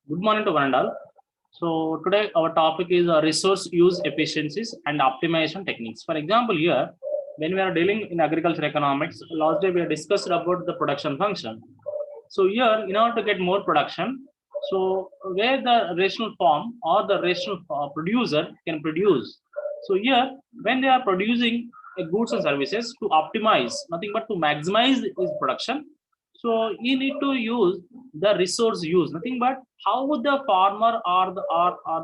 Good morning to one and all. So today our topic is resource use efficiencies and optimization techniques. For example, here when we are dealing in agriculture economics, last day we have discussed about the production function. So here, in order to get more production, so where the rational farm or the rational producer can produce. So here, when they are producing goods and services to optimize, nothing but to maximize his production. So you need to use the resource use, nothing but how the farmer or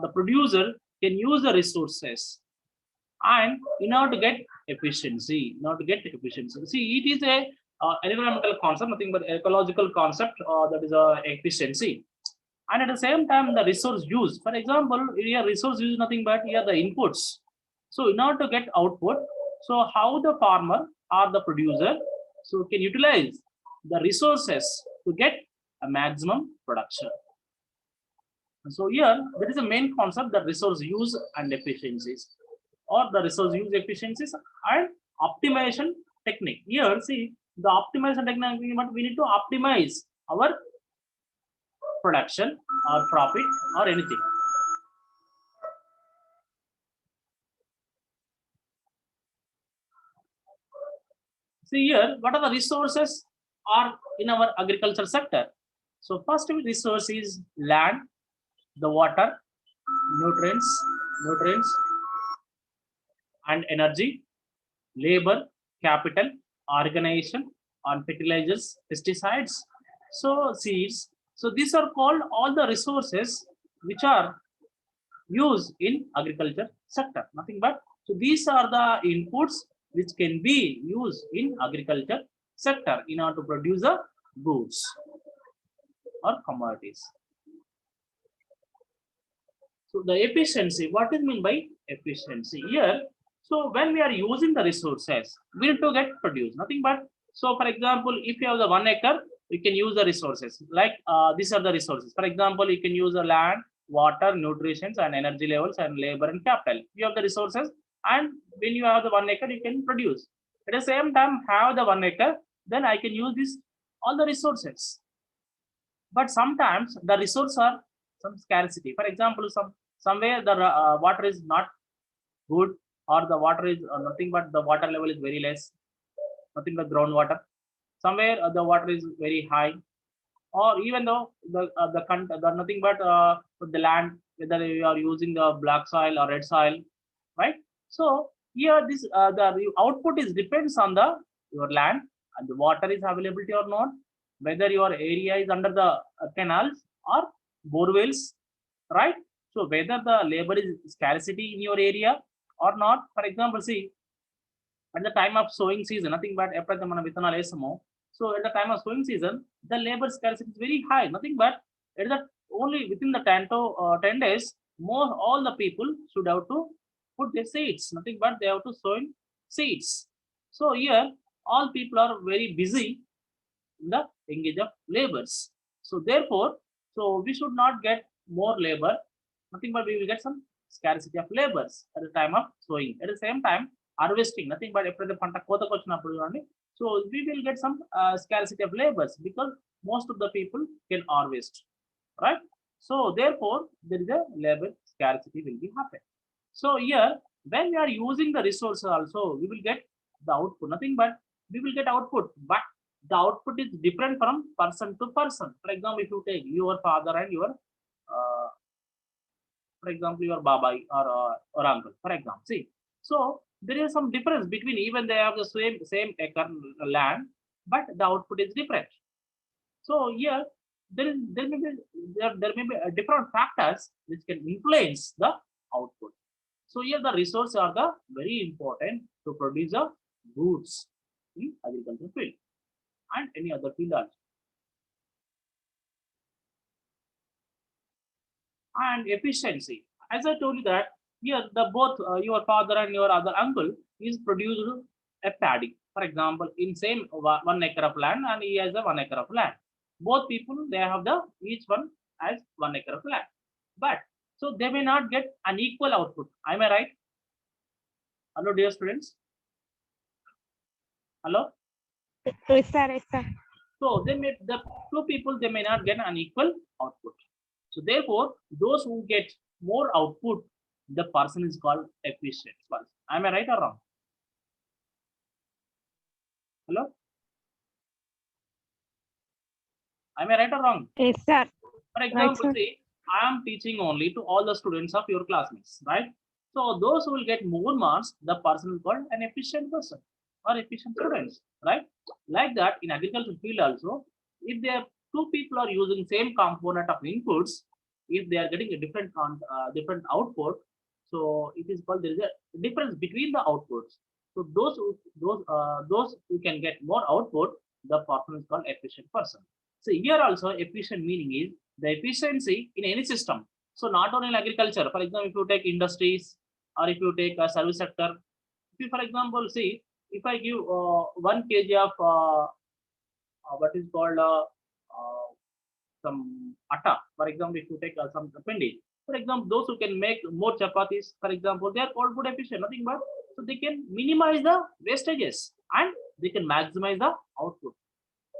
the producer can use the resources and in order to get efficiency, see it is a environmental concept, nothing but ecological concept, that is a efficiency. And at the same time the resource use, for example here resource use nothing but here the inputs. So in order to get output, so how the farmer or the producer so can utilize the resources to get a maximum production. So here there is a main concept, the resource use and efficiencies, or the resource use efficiencies and optimization technique. Here see the optimization technique, but we need to optimize our production or profit or anything. See here what are the resources are in our agriculture sector. So first resource is land, the water, nutrients and energy, labor, capital, organization, on fertilizers, pesticides, so seeds. So these are called all the resources which are used in agriculture sector. Nothing but so these are the inputs which can be used in agriculture sector in order to produce the goods or commodities. So the efficiency, what is mean by efficiency here? So when we are using the resources, we need to get produced. Nothing but so for example, if you have the 1 acre, you can use the resources like these are the resources. For example, you can use the land, water, nutrition, and energy levels, and labor and capital. You have the resources, and when you have the 1 acre, you can produce. At the same time, have the 1 acre, then I can use this all the resources. But sometimes the resources are some scarcity. For example, somewhere the water is not good, or the water is nothing but the water level is very less, nothing but groundwater. Somewhere the water is very high, or even though the nothing but the land, whether you are using the black soil or red soil, right? So here this the output is depends on the your land and the water is availability or not, whether your area is under the canals or borewells, right? So whether the labor is scarcity in your area or not. For example, see at the time of sowing season, nothing but ఎప్పుడైతే మనం విత్తనాలు వేసామో, so at the time of sowing season the labor scarcity is very high, nothing but at the only within the 10 to 10 days more all the people should have to put their seeds, nothing but they have to sow in seeds. So here all people are very busy in the engage of labors. So therefore, so we should not get more labor, nothing but we will get some scarcity of labors at the time of sowing. At the same time, harvesting, nothing but ఎప్పుడైతే పంట కోతకు వచ్చినప్పుడు కానీ, so we will get some scarcity of labors because most of the people can harvest, right? So therefore, there is a labor scarcity will be happen. So here, when we are using the resources also, we will get the output, nothing but we will get output, but the output is different from person to person. For example, if you take your father and your for example your baba or uncle, for example, see, so there is some difference between, even they have the same acre land, but the output is different. So here there may be different factors which can influence the output. So here the resources are the very important to produce the goods in agriculture field and any other field also. And efficiency, as I told you that here the both your father and your other uncle is produced a paddy, for example in same 1 acre of land, and he has a 1 acre of land. Both people they have the each one has 1 acre of land, but so they may not get an equal output. Am I right? Hello dear students, hello. Yes, sir. Yes, sir. So they may the two people they may not get an equal output. So therefore, those who get more output, the person is called efficient person. Am I right or wrong? Hello? Am I right or wrong? Yes, sir. For Right, example, sir. say I am teaching only to all the students of your classmates, right? So those who will get more marks, the person is called an efficient person or efficient students, right? Like that in agriculture field also, if there two people are using same component of inputs, if they are getting a different output, so it is called there is a difference between the outputs. So those who can get more output, the person is called efficient person. So here also efficient meaning is the efficiency in any system. So not only in agriculture, for example, if you take industries or if you take a service sector, if you, for example, see, if I give 1 kg of what is called some atta, for example, if you take some pindi, for example, those who can make more chapatis, for example, they are called food efficient, nothing but so they can minimize the wastages and they can maximize the output,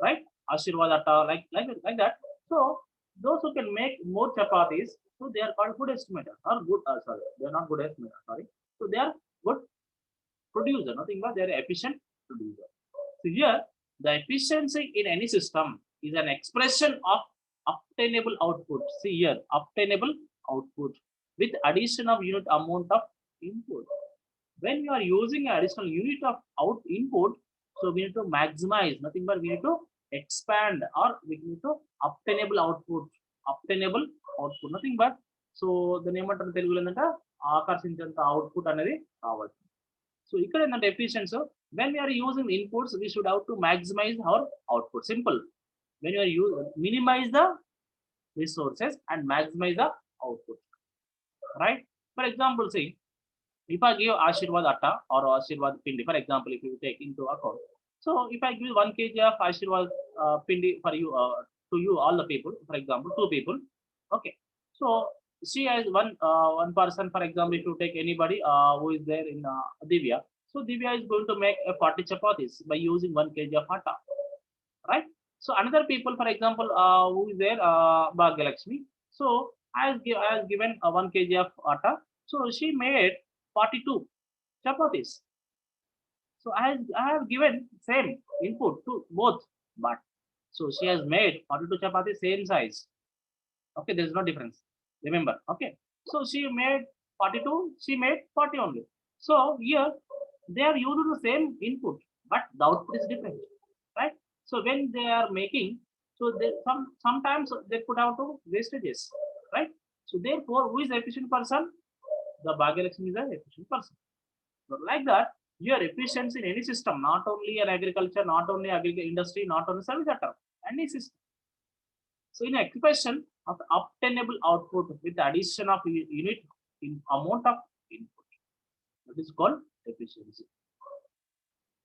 right? Ashirwad atta, like that. So those who can make more chapatis, so they are called good estimator or good. Sorry, they are not good estimator. Sorry, so they are good producer. Nothing but they are efficient producer. So here, the efficiency in any system is an expression of obtainable output. See here, obtainable output with addition of unit amount of input. When we are using an additional unit of input, so we need to maximize, nothing but we need to expand or we need to obtainable output, nothing but so the name of తెలుగులో ఏంటంటే ఆకర్షించేంత output అనేది రావాలి. So ఇక్కడ ఏంటంటే efficiency, when we are using inputs, we should have to maximize our output. Simple. When you are minimize the resources and maximize the output, right? For example, say if I give Ashirwad atta or Ashirwad pindi, for example, if you take into account, so if I give 1 kg of Ashirwad pindi for you, to you, all the people, for example, two people, okay. So she has one person, for example, if you take anybody who is there in Divya, so Divya is going to make a 40 chapatis by using 1 kg of atta, right? So another people, for example, who is there, Bhagyalakshmi, so I has given 1 kg of atta, so she made 42 chapatis. So I have given same input to both, but so she has made 42 chapatis same size. Okay, there is no difference. Remember, okay. So she made 42, she made 40 only. So here they are using the same input, but the output is different, right? So when they are making, so they sometimes they put out to wastages, right? So therefore, who is the efficient person? The Bhagyalakshmi is the efficient person. So like that, your efficiency in any system, not only in agriculture, not only agriculture industry, not only service sector, any system. So in expression of obtainable output with the addition of unit in amount of input, that is called efficiency.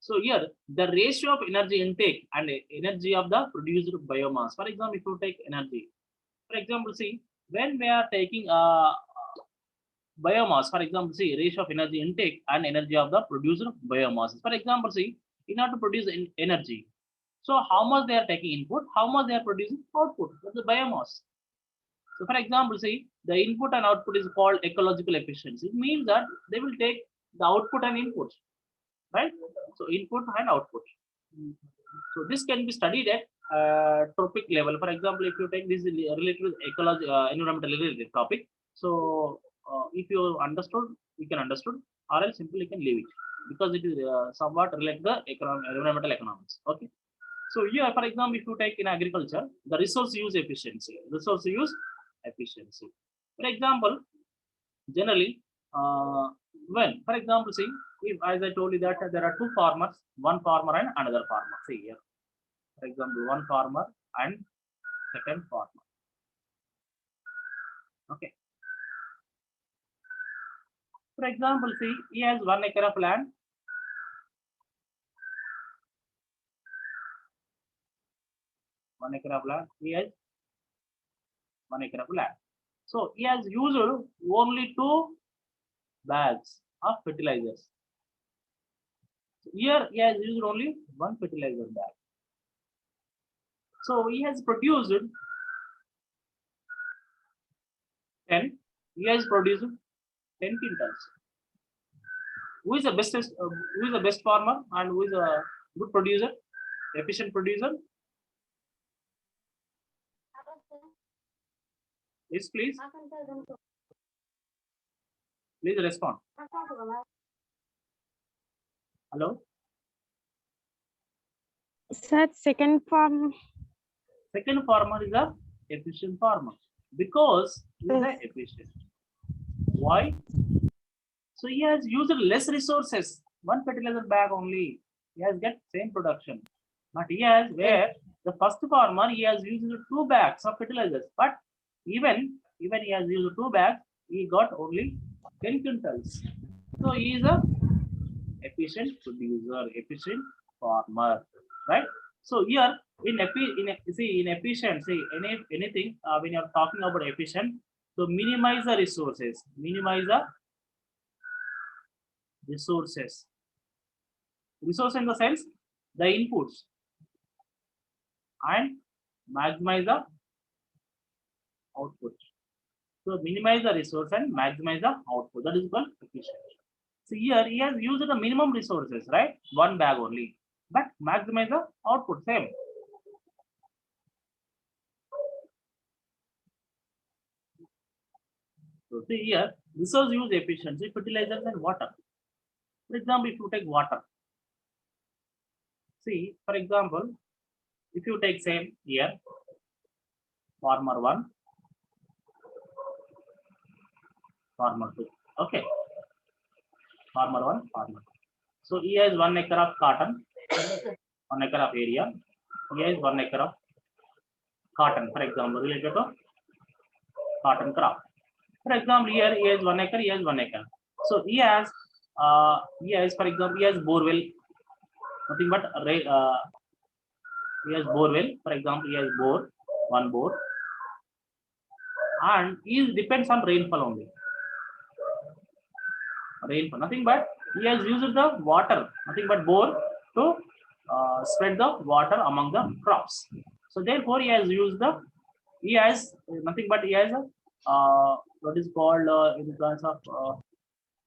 So here the ratio of energy intake and energy of the produced biomass. For example, if you take energy, for example, see when we are taking biomass, for example, see ratio of energy intake and energy of the produced biomass. For example, see in order to produce energy, so how much they are taking input, how much they are producing output. That's the biomass. So for example, see the input and output is called ecological efficiency. It means that they will take the output and input, right? So input and output. So this can be studied at topic level. For example, if you take this related with ecology, environmental related topic. So if you understood, you can understood, or else simply you can leave it because it is somewhat related to environmental economics. Okay. So here, for example, if you take in agriculture, the resource use efficiency. Resource use efficiency. For example, generally, when, for example, see, if as I told you that there are two farmers, one farmer and another farmer. See here, for example, one farmer and second farmer. Okay. For example, see, he has 1 acre of land. One acre of land. He has 1 acre of land. So he has used only 2 bags of fertilizers. Here he has used only one fertilizer bag. So he has produced He has produced 10 quintals. Who is the best? Who is the best farmer and who is a good producer, efficient producer? Yes, please. Please respond. Hello. Sir, second farm. Second farmer is a efficient farmer because he is a efficient. Why? So he has used less resources. One fertilizer bag only. He has get same production. But he has where the first farmer he has used 2 bags of fertilizers. But even he has used 2 bags, he got only 10 quintals. So he is a efficient producer, efficient farmer, right? So here in efficiency, anything when you are talking about efficient, so minimize the resources, minimize the resources. Resource in the sense the inputs and maximize the output. So minimize the resource and maximize the output. That is called efficient. So here he has used the minimum resources, right? 1 bag only, but maximize the output same. So see here, resource use efficiency, fertilizers and water. For example, if you take water, see, for example, if you take same here, farmer 1, farmer 2, okay, farmer 1, farmer 2. So he has 1 acre of cotton, 1 acre of area, he has 1 acre of cotton, for example, related to cotton crop. For example, here he has 1 acre, he has 1 acre. So he has, for example, he has borewell, nothing but he has borewell. For example, he has bore, 1 bore, and he depends on rainfall only. Rainfall, nothing but he has used the water, nothing but bore to spread the water among the crops. So therefore, he has used the, he has nothing but he has a what is called in terms of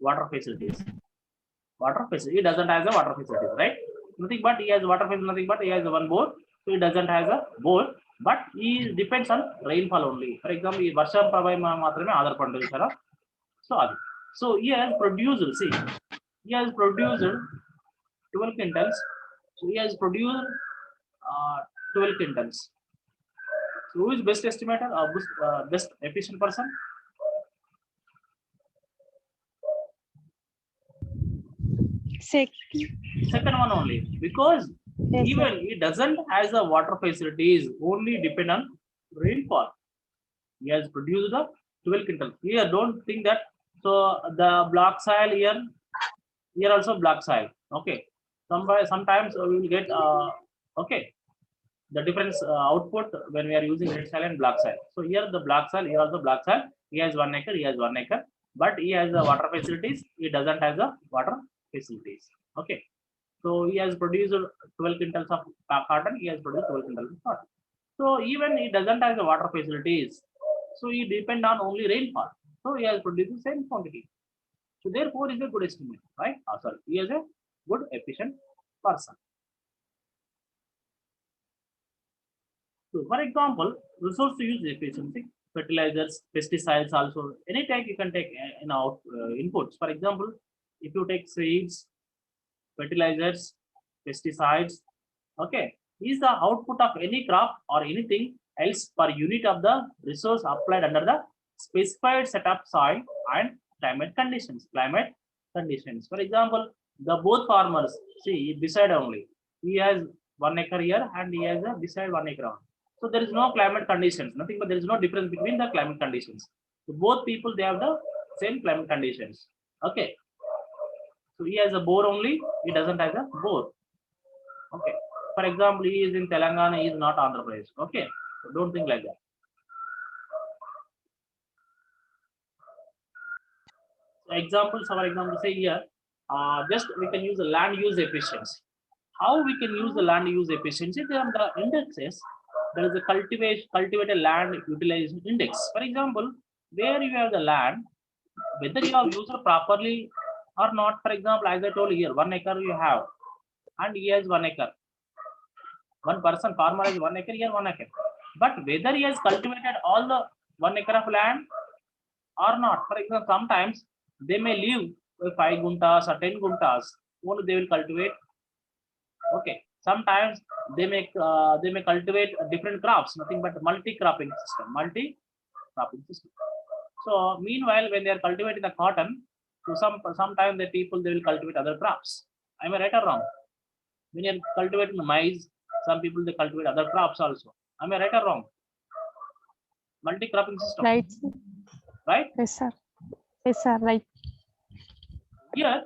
water facilities. Water facility. He doesn't have the water facilities, right? Nothing but he has water facility, nothing but he has 1 bore. So he doesn't have a bore, but he depends on rainfall only. For example, Varsham Prabhay Matrame Adhar Pandal. So he has produced, see, he has produced 12 quintals. So he has produced 12 quintals. So who is best estimator or best efficient person? Second one only, because yes, even sir, he doesn't has a water facilities, only depend on rainfall. He has produced the 12 quintals. Here, don't think that. So the black soil here also black soil. Okay, sometimes we will get okay, the difference output when we are using red soil and black soil. So here the black soil, here also black soil. He has 1 acre, he has 1 acre, but he has the water facilities. He doesn't have the water facilities. Okay, so he has produced 12 quintals of cotton. He has produced 12 quintals of cotton. So even he doesn't have the water facilities, so he depend on only rainfall. So he has produced the same quantity. So therefore, he is a good estimate, right? Sorry, he is a good efficient person. So for example, resource use efficiency, fertilizers, pesticides also, any type you can take in out inputs. For example, if you take seeds, fertilizers, pesticides, okay, is the output of any crop or anything else per unit of the resource applied under the specified set of soil and climate conditions. For example, the both farmers, see beside only, he has 1 acre here and he has a beside 1 acre. So there is no climate conditions, nothing but there is no difference between the climate conditions. So both people, they have the same climate conditions. Okay. So he has a bore only, he doesn't have a bore. Okay. For example, he is in Telangana, he is not Andhra Pradesh. Okay. So don't think like that. So examples, our example say here, just we can use the land use efficiency. How we can use the land use efficiency? There are the indexes. There is a cultivated land utilization index. For example, where you have the land, whether you have used it properly or not. For example, as I told here, 1 acre you have, and he has 1 acre. One person, farmer has 1 acre, here 1 acre. But whether he has cultivated all the 1 acre of land or not. For example, sometimes they may leave 5 guntas or 10 guntas, only they will cultivate. Okay. Sometimes they may cultivate different crops, nothing but multi-cropping system. Multi-cropping system. So meanwhile, when they are cultivating the cotton, to sometime the people they will cultivate other crops. Am I right or wrong? When you are cultivating the maize, some people they cultivate other crops also. Am I right or wrong? Multi-cropping system. Right, sir. Right? Yes, sir. Yes, sir. Right. Here,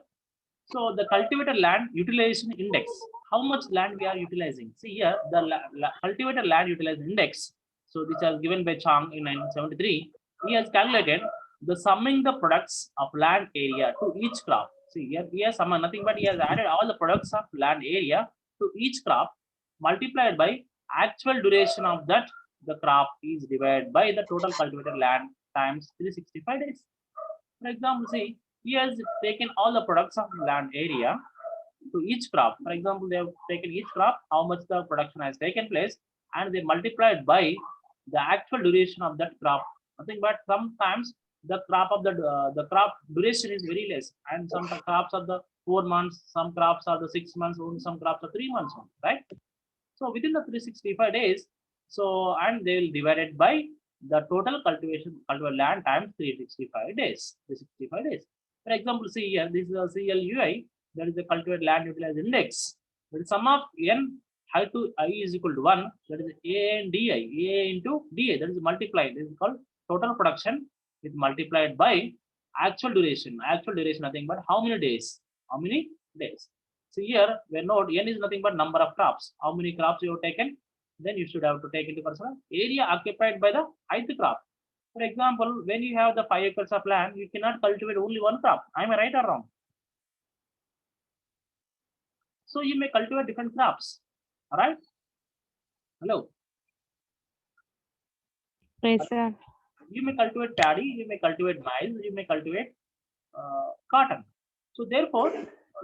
so the cultivated land utilization index, how much land we are utilizing. See here, the cultivated land utilization index. So this was given by Chang in 1973. He has calculated the summing the products of land area to each crop. See here, he has summed nothing but he has added all the products of land area to each crop multiplied by actual duration of that the crop is divided by the total cultivated land times 365 days. For example, see, he has taken all the products of land area to each crop. For example, they have taken each crop, how much the production has taken place, and they multiplied by the actual duration of that crop. Nothing but sometimes the crop duration is very less, and some crops are the 4 months, some crops are the 6 months, some crops are 3 months, right? So within the 365 days, so and they will divide it by the total cultivated land times 365 days. 365 days. For example, see here, this is a CLUI, that is the cultivated land utilized index. The sum of n I to I is equal to 1, that is A and DI, A into DI, that is multiplied. This is called total production is multiplied by actual duration. Actual duration, nothing but how many days? How many days? So here, when note n is nothing but number of crops. How many crops you have taken? Then you should have to take into consideration area occupied by the ith crop. For example, when you have the 5 acres of land, you cannot cultivate only one crop. Am I right or wrong? So you may cultivate different crops. All right? Hello. Yes, sir. You may cultivate paddy, you may cultivate maize, you may cultivate cotton. So therefore,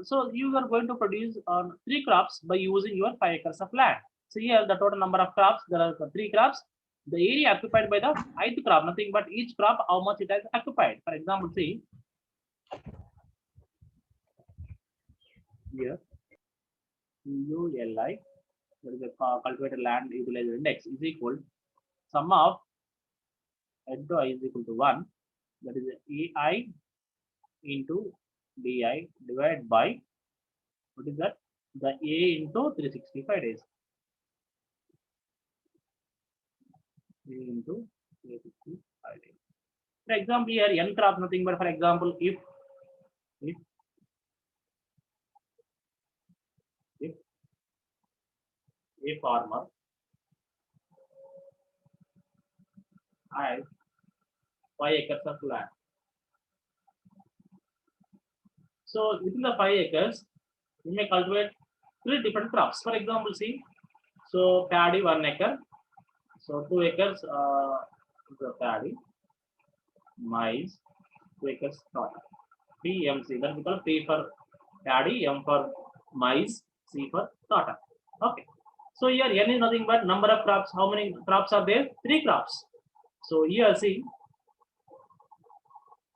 so you are going to produce 3 crops by using your 5 acres of land. So here the total number of crops, there are 3 crops. The area occupied by the ith crop, nothing but each crop, how much it has occupied. For example, see here, CULI, there is a cultivated land utilization index is equal sum of n to I is equal to 1, that is EI into DI divided by, what is that? The A into 365 days. A into 365 days. For example, here n crop nothing but, for example, if a farmer has 5 acres of land. So within the 5 acres, you may cultivate 3 different crops. For example, see, so paddy 1 acre, so 2 acres the paddy, maize, 2 acres cotton. PMC, that we call P for paddy, M for maize, C for cotton. Okay. So here n is nothing but number of crops. How many crops are there? 3 crops. So here see,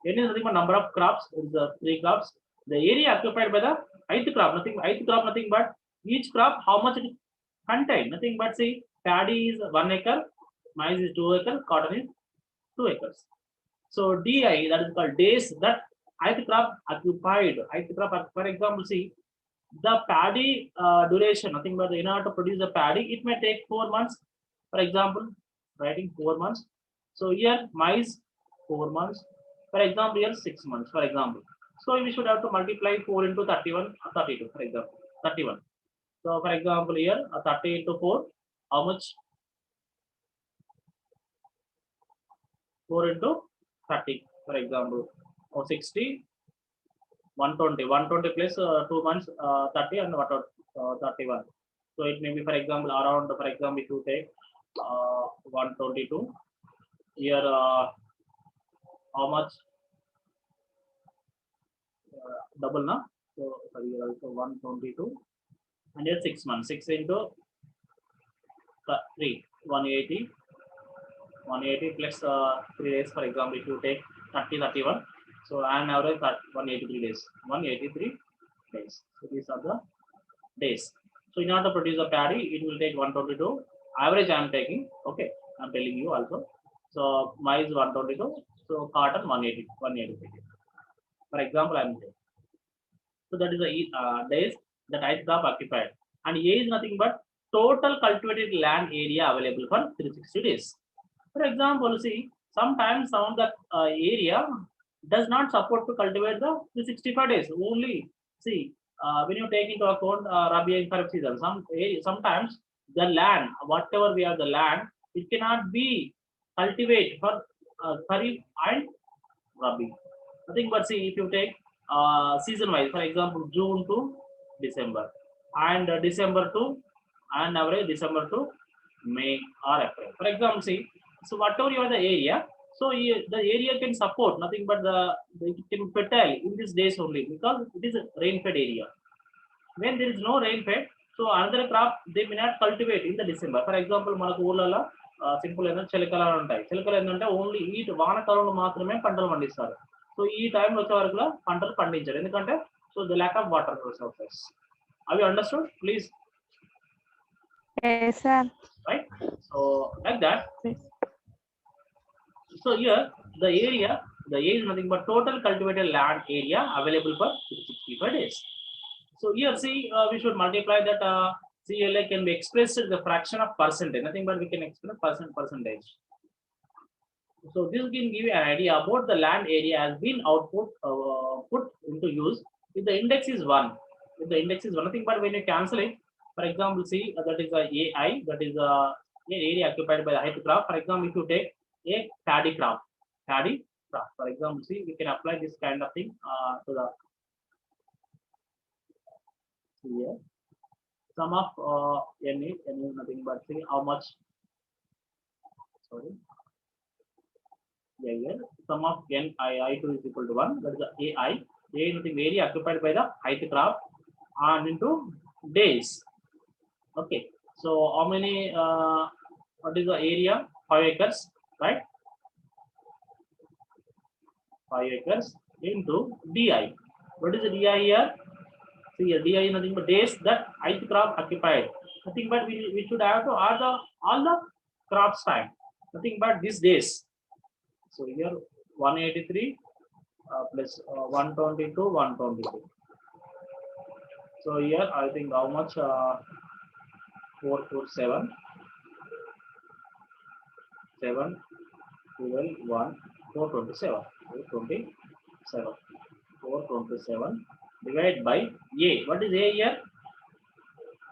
n is nothing but number of crops. Is the 3 crops. The area occupied by the ith crop, nothing but each crop how much it contain. Nothing but see, paddy is 1 acre, maize is 2 acres, cotton is 2 acres. So DI, that is called days that ith crop occupied. Ith crop, for example, see, the paddy duration, nothing but in order to produce the paddy, it may take 4 months. For example, writing 4 months. So here maize 4 months. For example, here 6 months. For example, so we should have to multiply 4 into 31, 32. For example, 31. So for example, here 30 into 4, how much? 4 into 30. For example, 60. 120 plus 2 months 30 and 31. So it may be, for example, around, for example, if you take 122 here how much double now? So sorry, here also 122 and here 6 months. 6 into 3, 180. 180 plus 3 days, for example, if you take 30, 31. So an average 183 days. 183 days. So these are the days. So in order to produce a paddy, it will take 122. Average I am taking. Okay, I'm telling you also. So maize 122. So cotton 183. For example, I am taking. So that is the days that I crop occupied. And A is nothing but total cultivated land area available for 360 days. For example, see, sometimes some of the area does not support to cultivate the 365 days. Only see, when you take into account Rabi and Kharif season, sometimes the land, whatever we have the land, it cannot be cultivated for Kharif and Rabi. Nothing but see, if you take season wise, for example, June to December, and December to, and average December to May or April. For example, see, so whatever you are the area, so the area can support nothing but it can fertile in these days only because it is a rain-fed area. When there is no rain-fed, so another crop they may not cultivate in the December. For example, మనకు ఊళ్ళలో simple ఏంటంటే చలికాలాలు ఉంటాయి. చలికాలం ఏంటంటే only ఈ వానకాలంలో మాత్రమే పంటలు పండిస్తారు. సో ఈ టైంలో వచ్చే వరకు పంటలు పండించారు ఎందుకంటే so the lack of water resources. Have you understood? Please. Yes, sir. Right. So like that. Yes. So here the area is nothing but total cultivated land area available for 365 days. So here see we should multiply that CLA can be expressed as the fraction of percentage. Nothing but we can express percentage. So this can give you an idea about the land area has been put into use if the index is 1. If the index is 1, nothing but when you cancel it, for example, see that is a AI, that is a area occupied by the height crop. For example, if you take a paddy crop, for example, see we can apply this kind of thing to the here. Sum of n is nothing but see how much. Sorry. Yeah, here sum of n I2 is equal to 1. That is the AI. A is nothing area occupied by the height crop and into days. Okay. So how many? What is the area? 5 acres, right? 5 acres into DI. What is the DI here? See here, DI is nothing but days that height crop occupied. Nothing but we should have to add all the crops time. Nothing but these days. So here 183 plus 122, 122. So here I think how much 447, 7, 12, 1, 427, 427 divided by A. What is A here?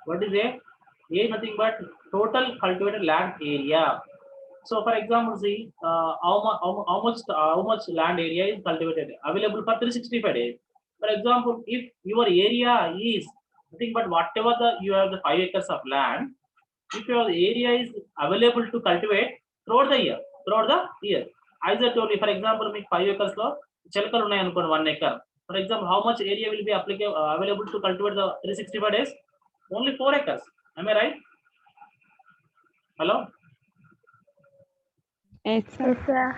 What is A? A nothing but total cultivated land area. So for example, see how much land area is cultivated available for 365 days. For example, if your area is nothing but whatever you have the 5 acres of land, if your area is available to cultivate throughout the year, as I told you, for example, make 5 acres lo chelkal unnai anukondi 1 acre. For example, how much area will be available to cultivate the 365 days? Only 4 acres. Am I right? Hello? Yes, sir.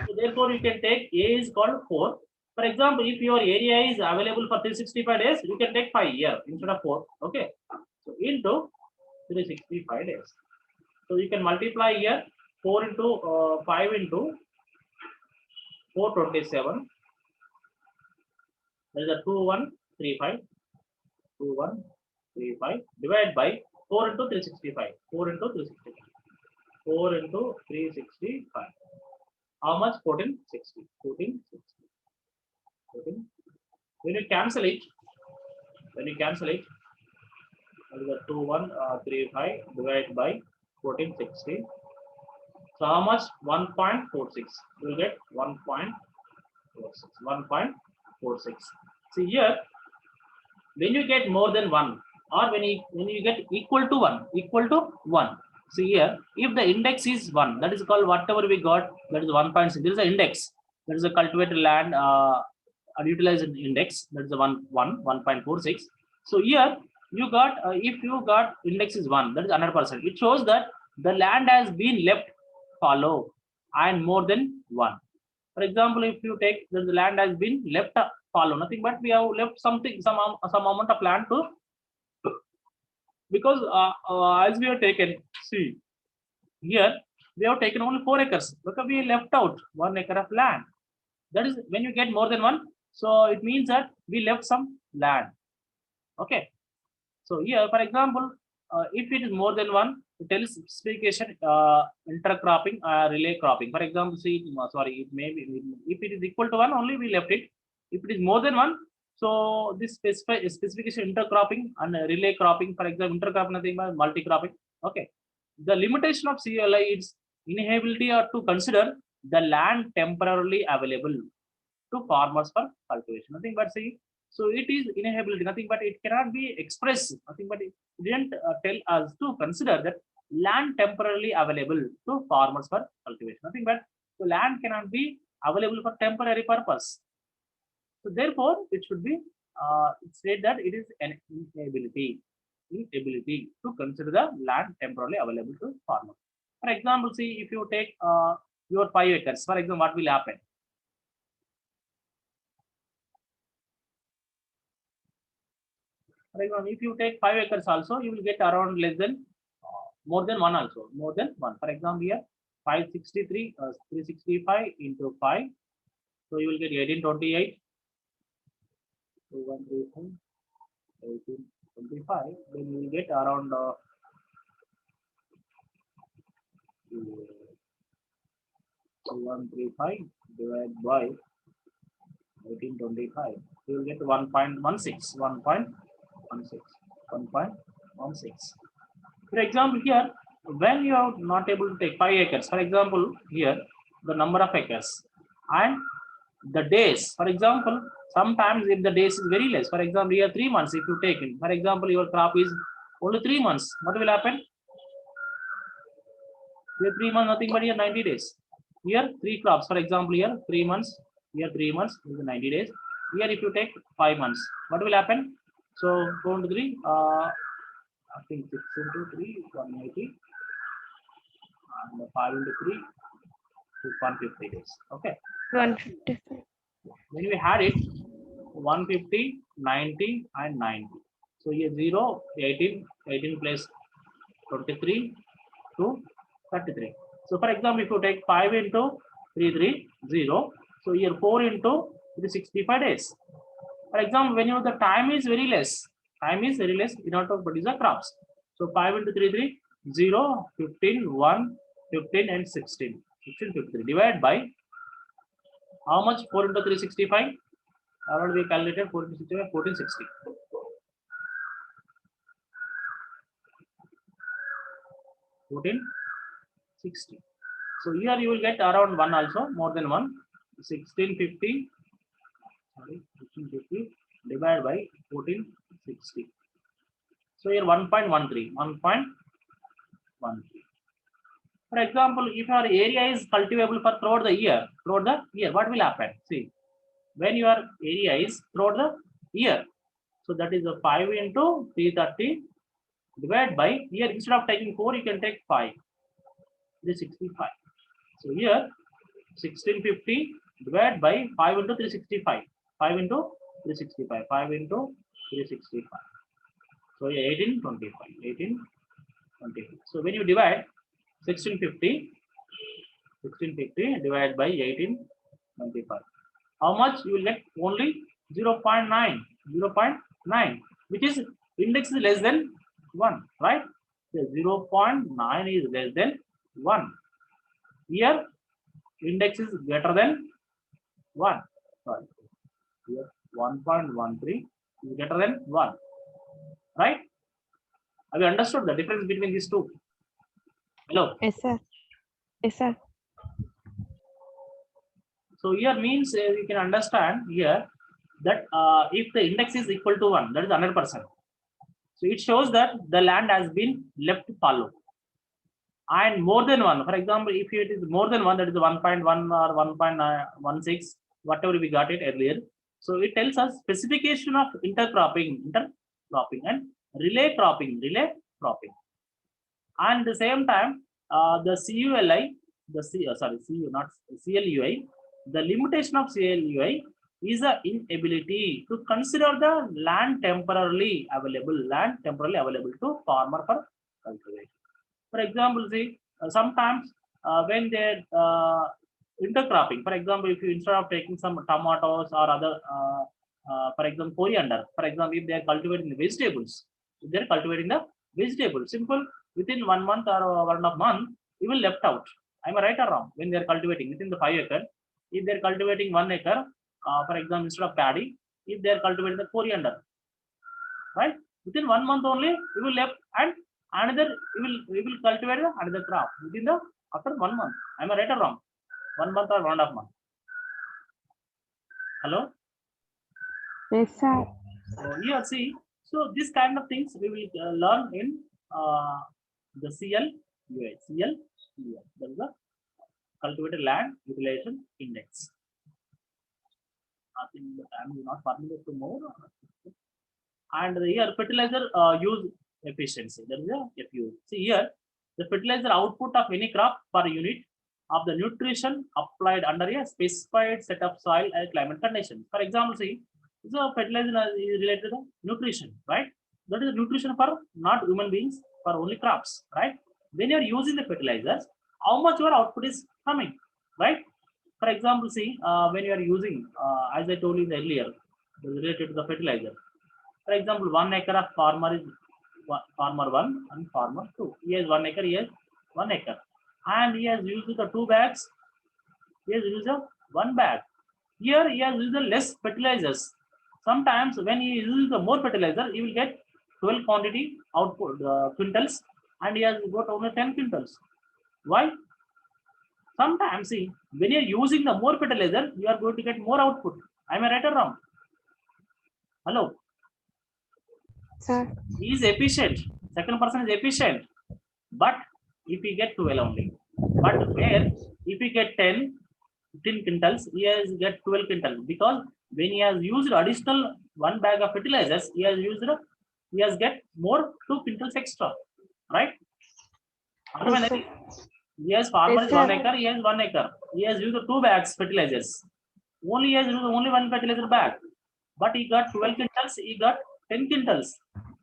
So therefore, you can take A is called 4. For example, if your area is available for 365 days, you can take 5 here instead of 4. Okay. So into 365 days. So you can multiply here 4 into 5 into 427. There is a 2135. 2135 divided by 4 into 365. 4 into 365. 4 into 365. How much? 1460. 1460. 14. When you cancel it, that is a 2135 divided by 1460. So how much? 1.46. You will get 1.46. 1.46. See here, when you get more than 1 or when you get equal to 1. See here, if the index is 1, that is called whatever we got, that is 1.6. There is an index. There is a cultivated land unutilized index. That is the 1.46. So here you got if you got index is 1, that is 100%. It shows that the land has been left fallow and more than 1. For example, if you take the land has been left fallow, nothing but we have left something, some amount of land to, because as we have taken, see here we have taken only 4 acres because we left out 1 acre of land. That is when you get more than 1, so it means that we left some land. Okay, so here for example, if it is more than 1, it tells specification intercropping, relay cropping. For example, see, sorry, it may be, if it is equal to 1 only we left it. If it is more than 1, so this specification intercropping and relay cropping. For example, intercropping nothing but multi-cropping. Okay, the limitation of CLI is inability or to consider the land temporarily available to farmers for cultivation. Nothing but see. So it is inability, nothing but it cannot be expressed, nothing but it didn't tell us to consider that land temporarily available to farmers for cultivation. Nothing but the land cannot be available for temporary purpose. So therefore, it should be said that it is an inability to consider the land temporarily available to farmers. For example, see if you take your 5 acres, for example, what will happen? For example, if you take 5 acres also, you will get around less than more than 1 also, more than 1. For example, here 563, 365 into 5, so you will get 1828. 2135, 1825. Then you will get around 2135 divided by 1825. You will get 1.16, 1.16. For example, here when you are not able to take 5 acres, for example, here the number of acres and the days. For example, sometimes if the days is very less, for example, here 3 months, if you take in, for example, your crop is only 3 months, what will happen? Here 3 months, nothing but here 90 days. Here 3 crops, for example, here 3 months, here 3 months, is 90 days. Here if you take 5 months, what will happen? So 4 into 3, I think 6 into 3, 180, and 5 into 3, 150 days. Okay. 155. When we had it, 150, 90, and 90. So here 0, 18, 18 plus 23 to 33. So for example, if you take 5 into 330, so here 4 into 365 days. For example, when you the time is very less in order to produce the crops. So 5 into 330, 15, 1, 15, and 16. 16, 53. Divided by how much? 4 into 365. Already we calculated 4 into 65, 1460. 1460. So here you will get around 1 also, more than 1. 1650. Sorry, 1650 divided by 1460. So here 1.13. 1.13. For example, if your area is cultivable for throughout the year, what will happen? See, when your area is throughout the year, so that is a 5 into 330 divided by, here instead of taking 4, you can take 5. 365. So here 1650 divided by 5 into 365. 5 into 365. 5 into 365. So 1825. 1825. So when you divide 1650 divided by 1825. How much you will get? Only 0.9, 0.9, which is index is less than 1, right? So 0.9 is less than 1. Here index is greater than 1. Sorry. Here 1.13 is greater than 1. Right? Have you understood the difference between these two? Hello? Yes, sir. Yes, sir. So here means you can understand here that if the index is equal to 1, that is 100%. So it shows that the land has been left fallow. and more than one. For example, if it is more than one, that is 1.1 or 1.16, whatever we got it earlier. So it tells us specification of intercropping and relay cropping. And the same time, the CULI, CU, not CLUI, the limitation of CLUI is the inability to consider the land temporarily available to farmer for cultivation. For example, see, sometimes when they're intercropping, for example, if you instead of taking some tomatoes or other, for example, coriander, for example, if they are cultivating the vegetables, simple, within 1 month or 1.5 month, you will left out. Am I right or wrong? When they are cultivating within the 5 acre, if they are cultivating 1 acre, for example, instead of paddy, if they are cultivating the coriander, right? Within 1 month only, you will left, and another we will cultivate another crop within the after 1 month. Am I right or wrong? 1 month or 1.5 month. Hello. Yes, sir. So here see, so this kind of things we will learn in the CLUI. That is the cultivated land utilization index. I think the time is not permitted to more. And here fertilizer use efficiency. That is the FU. See here, the fertilizer output of any crop per unit of the nutrition applied under a specified set of soil and climate conditions. For example, see, so fertilizer is related to nutrition, right? That is nutrition for not human beings, for only crops, right? When you are using the fertilizers, how much your output is coming, right? For example, see, when you are using, as I told you earlier, related to the fertilizer. For example, 1 acre of farmer is farmer 1 and farmer 2. He has 1 acre, he has 1 acre. And he has used the 2 bags, he has used the 1 bag. Here he has used the less fertilizers. Sometimes when he uses the more fertilizer, he will get 12 quantity output quintals, and he has got only 10 quintals. Why? Sometimes see, when you are using the more fertilizer, you are going to get more output. Am I right or wrong? Hello. Sir. He is efficient. Second person is efficient, but if he get 12 only. But where if he get 10 quintals, he has get 12 quintals, because when he has used additional 1 bag of fertilizers, he has get more 2 quintals extra, right? Yes, sir. Yes, farmer Yes, is 1 sir. acre, he has 1 acre. He has used 2 bags fertilizers. He has used only 1 fertilizer bag, but he got 12 quintals, he got 10 quintals.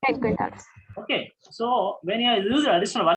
10 quintals. Okay, so when he has used additional 1